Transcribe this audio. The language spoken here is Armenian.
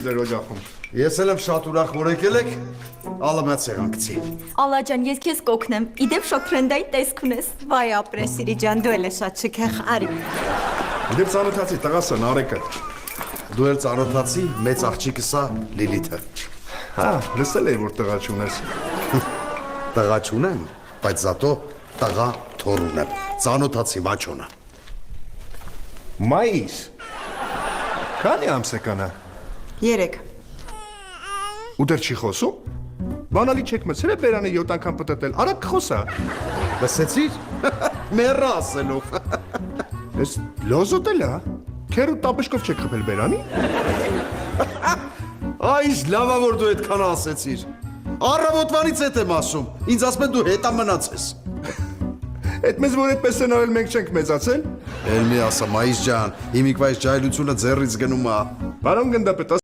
Ձեր օջախում։ Ես էլ եմ շատ ուրախ, որ եկել եք, ալը մեծ սեղան գցի։ Ալլա ջան, ես քեզ կօգնեմ։ Իդեպ շոքրենդայի տեսք ունես։ Վայ ապրես Սիրի ջան, դու էլ ես շատ շքեղ, արի։ Դեպ ծանոթացի տղասը Նարեկը։ Դու էլ ծանոթացի մեծ աղջիկս է Լիլիթը։ Հա, լսել էի որ տղա չունես։ Տղա չունեմ, բայց զատո տղա թոր ունեմ։ Ծանոթացի Վաչոնը։ Մայիս։ Քանի ամս է կանա։ 3 Ու դեռ չի խոսում։ Բանալի չեք մցրել բերանը 7 անգամ պտտել։ Արագ խոսա։ Լսեցիր։ Մեռա ասելով։ Ես լոզոտել է։ Քերու տապշկով չեք խփել բերանի։ Այս լավա որ դու այդքան ասեցիր։ Առավոտվանից հետ եմ ասում։ Ինձ ասում են դու հետա մնացես։ Այդ մեզ որ այդպես են արել մենք չենք մեծացել։ Էլ մի ասա, Մայիս ջան, հիմիկվա այս ջահելությունը ձեռից գնում է։ Բարոն գնդապետ